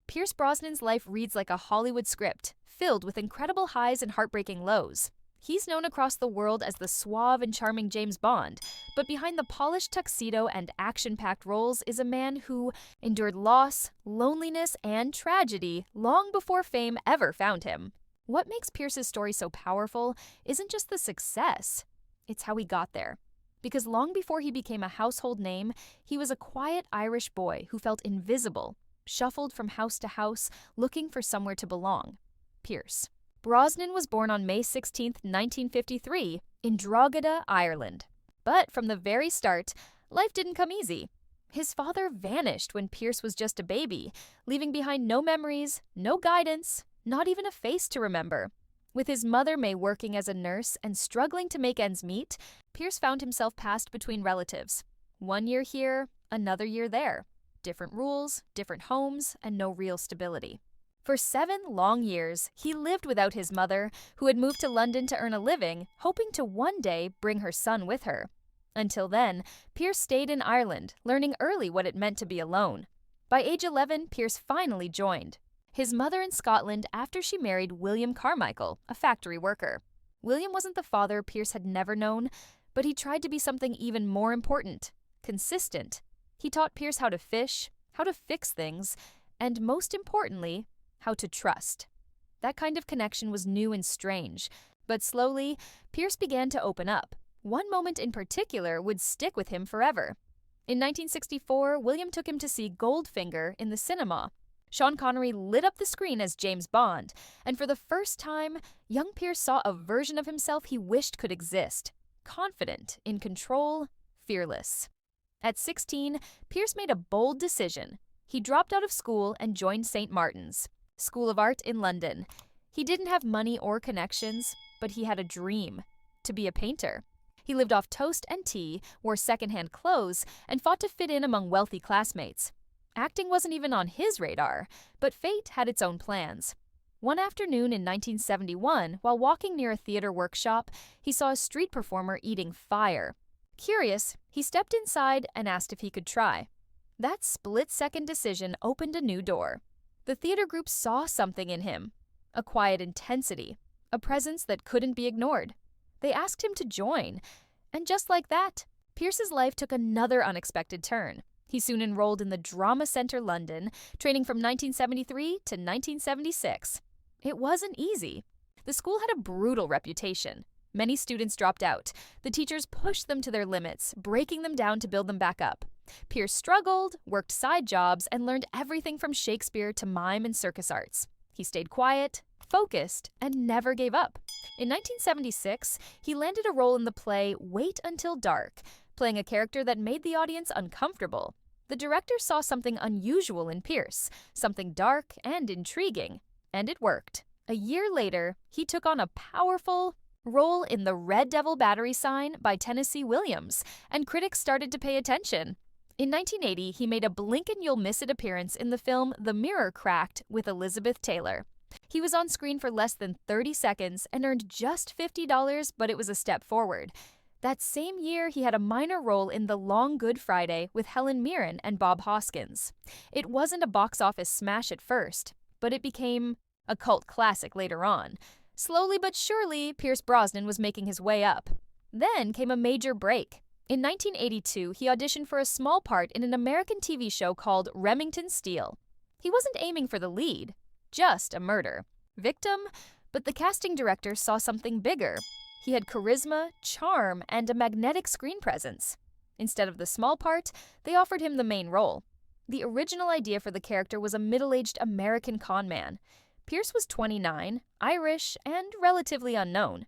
Pierce Brosnan's life reads like a Hollywood script, filled with incredible highs and heartbreaking lows. He's known across the world as the suave and charming James Bond, but behind the polished tuxedo and action-packed roles is a man who endured loss, loneliness, and tragedy long before fame ever found him. What makes Pierce's story so powerful isn't just the success, it's how he got there. Because long before he became a household name, he was a quiet Irish boy who felt invisible, shuffled from house to house, looking for somewhere to belong. Pierce Brosnan was born on May 16, 1953, in Drogheda, Ireland. But from the very start, life didn't come easy. His father vanished when Pierce was just a baby, leaving behind no memories, no guidance, not even a face to remember. With his mother May working as a nurse and struggling to make ends meet, Pierce found himself passed between relatives. 1 year here, another year there. Different rules, different homes, and no real stability. For 7 long years, he lived without his mother, who had moved to London to earn a living, hoping to one day bring her son with her. Until then, Pierce stayed in Ireland, learning early what it meant to be alone. By age 11, Pierce finally joined his mother in Scotland after she married William Carmichael, a factory worker. William wasn't the father Pierce had never known, but he tried to be something even more important: consistent. He taught Pierce how to fish, how to fix things, and most importantly, how to trust. That kind of connection was new and strange, but slowly, Pierce began to open up. One moment in particular would stick with him forever. In 1964, William took him to see Goldfinger in the cinema. Sean Connery lit up the screen as James Bond, and for the first time, young Pierce saw a version of himself he wished could exist. Confident, in control, fearless. At 16, Pierce made a bold decision. He dropped out of school and joined St. Martin's School of Art in London. He didn't have money or connections, but he had a dream: to be a painter. He lived off toast and tea, wore secondhand clothes, and fought to fit in among wealthy classmates. Acting wasn't even on his radar, but fate had its own plans. One afternoon in 1971, while walking near a theater workshop, he saw a street performer eating fire. Curious, he stepped inside and asked if he could try. That split-second decision opened a new door. The theater group saw something in him: a quiet intensity, a presence that couldn't be ignored. They asked him to join, and just like that, Pierce's life took another unexpected turn. He soon enrolled in the Drama Centre London, training from 1973 to 1976. It wasn't easy. The school had a brutal reputation. Many students dropped out. The teachers pushed them to their limits, breaking them down to build them back up. Pierce struggled, worked side jobs, and learned everything from Shakespeare to mime and circus arts. He stayed quiet, focused, and never gave up. In 1976, he landed a role in the play Wait Until Dark, playing a character that made the audience uncomfortable. The director saw something unusual in Pierce, something dark and intriguing, and it worked. A year later, he took on a powerful role in The Red Devil Battery Sign by Tennessee Williams, and critics started to pay attention. In 1980, he made a blink-and-you'll-miss-it appearance in the film The Mirror Cracked with Elizabeth Taylor. He was on screen for less than 30 seconds and earned just $50, but it was a step forward. That same year, he had a minor role in The Long Good Friday with Helen Mirren and Bob Hoskins. It wasn't a box office smash at first, but it became a cult classic later on. Slowly but surely, Pierce Brosnan was making his way up. Then came a major break. In 1982, he auditioned for a small part in an American TV show called Remington, Steele. He wasn't aiming for the lead, just a murder victim, but the casting director saw something bigger. He had charisma, charm, and a magnetic screen presence. Instead of the small part, they offered him the main role. The original idea for the character was a middle-aged American con man. Pierce was 29, Irish, and relatively unknown.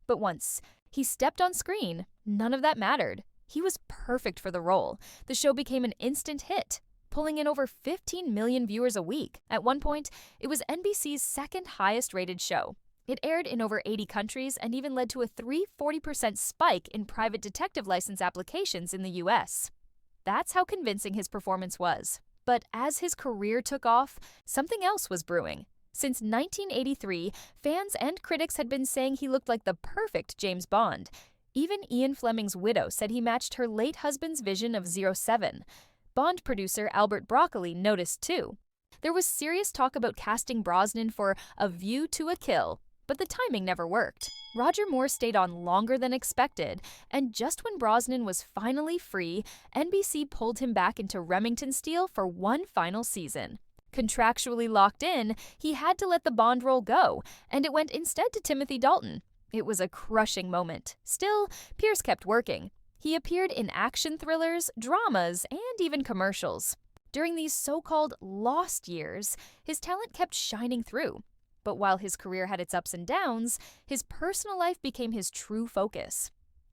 But once he stepped on screen, none of that mattered. He was perfect for the role. The show became an instant hit, pulling in over 15 million viewers a week. At one point, it was NBC's second highest-rated show. It aired in over 80 countries and even led to a 340% spike in private detective license applications in the US. That's how convincing his performance was. But as his career took off, something else was brewing. Since 1983, fans and critics had been saying he looked like the perfect James Bond. Even Ian Fleming's widow said he matched her late husband's vision of 07. Bond producer Albert Broccoli noticed too. There was serious talk about casting Brosnan for A View to a Kill, but the timing never worked. Roger Moore stayed on longer than expected, and just when Brosnan was finally free, NBC pulled him back into Remington Steele for one final season. Contractually locked in, he had to let the Bond role go, and it went instead to Timothy Dalton. It was a crushing moment. Still, Pierce kept working. He appeared in action thrillers, dramas, and even commercials. During these so-called lost years, his talent kept shining through. But while his career had its ups and downs, his personal life became his true focus.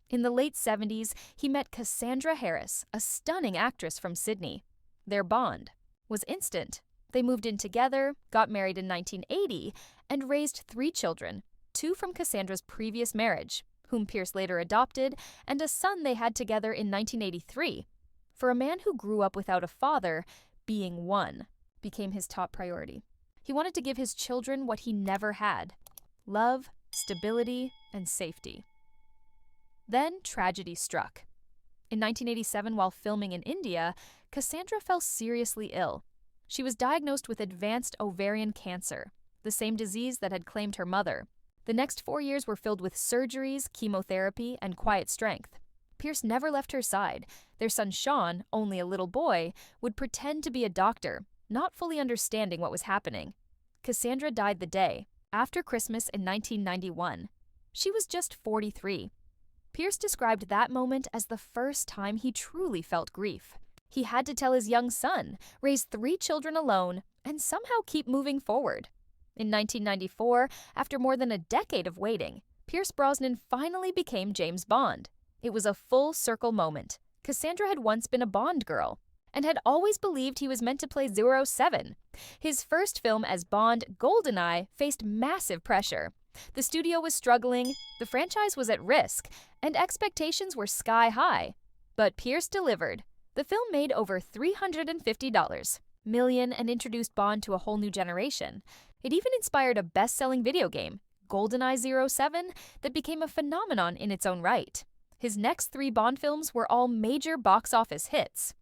In the late 70s, he met Cassandra Harris, a stunning actress from Sydney. Their bond was instant. They moved in together, got married in 1980, and raised 3 children, 2 from Cassandra's previous marriage, whom Pierce later adopted, and a son they had together in 1983. For a man who grew up without a father, being one became his top priority. He wanted to give his children what he never had: love, stability, and safety. Then tragedy struck. In 1987, while filming in India, Cassandra fell seriously ill. She was diagnosed with advanced ovarian cancer, the same disease that had claimed her mother. The next 4 years were filled with surgeries, chemotherapy, and quiet strength. Pierce never left her side. Their son Sean, only a little boy, would pretend to be a doctor, not fully understanding what was happening. Cassandra died the day, after Christmas in 1991. She was just 43. Pierce described that moment as the first time he truly felt grief. He had to tell his young son, raise 3 children alone, and somehow keep moving forward. In 1994, after more than a decade of waiting, Pierce Brosnan finally became James Bond. It was a full-circle moment. Cassandra had once been a Bond girl and had always believed he was meant to play 007. His first film as Bond, GoldenEye, faced massive pressure. The studio was struggling, the franchise was at risk, and expectations were sky high. But Pierce delivered. The film made over $350 million and introduced Bond to a whole new generation. It even inspired a best-selling video game, GoldenEye 07, that became a phenomenon in its own right. His next 3 Bond films were all major box office hits.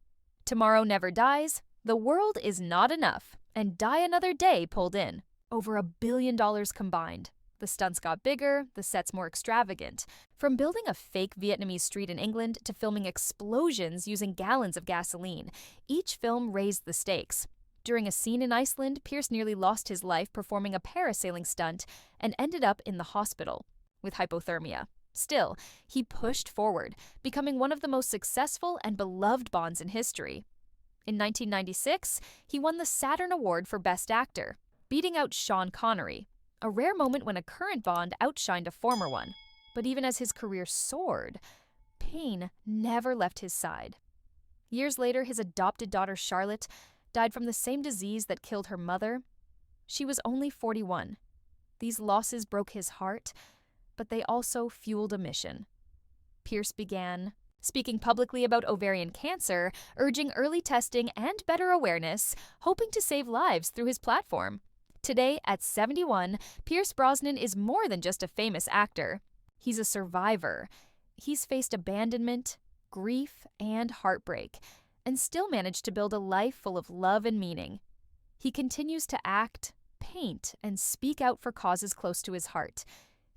Tomorrow Never Dies, The World Is Not Enough, and Die Another Day pulled in. Over $1 billion combined. The stunts got bigger, the sets more extravagant. From building a fake Vietnamese street in England to filming explosions using gallons of gasoline, each film raised the stakes. During a scene in Iceland, Pierce nearly lost his life performing a parasailing stunt and ended up in the hospital with hypothermia. Still, he pushed forward, becoming one of the most successful and beloved Bonds in history. In 1996, he won the Saturn Award for Best Actor, beating out Sean Connery, a rare moment when a current Bond outshined a former one. But even as his career soared, pain never left his side. Years later, his adopted daughter Charlotte died from the same disease that killed her mother. She was only 41. These losses broke his heart, but they also fueled a mission. Pierce began speaking publicly about ovarian cancer, urging early testing and better awareness, hoping to save lives through his platform. Today, at 71, Pierce Brosnan is more than just a famous actor. He's a survivor. He's faced abandonment, grief, and heartbreak, and still managed to build a life full of love and meaning. He continues to act, paint, and speak out for causes close to his heart.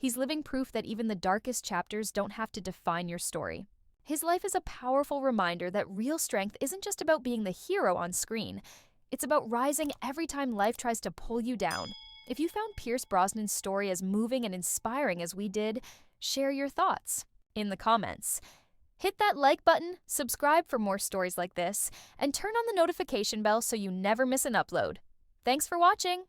He's living proof that even the darkest chapters don't have to define your story. His life is a powerful reminder that real strength isn't just about being the hero on screen. It's about rising every time life tries to pull you down. If you found Pierce Brosnan's story as moving and inspiring as we did, share your thoughts in the comments. Hit that like button, subscribe for more stories like this, and turn on the notification bell so you never miss an upload. Thanks for watching!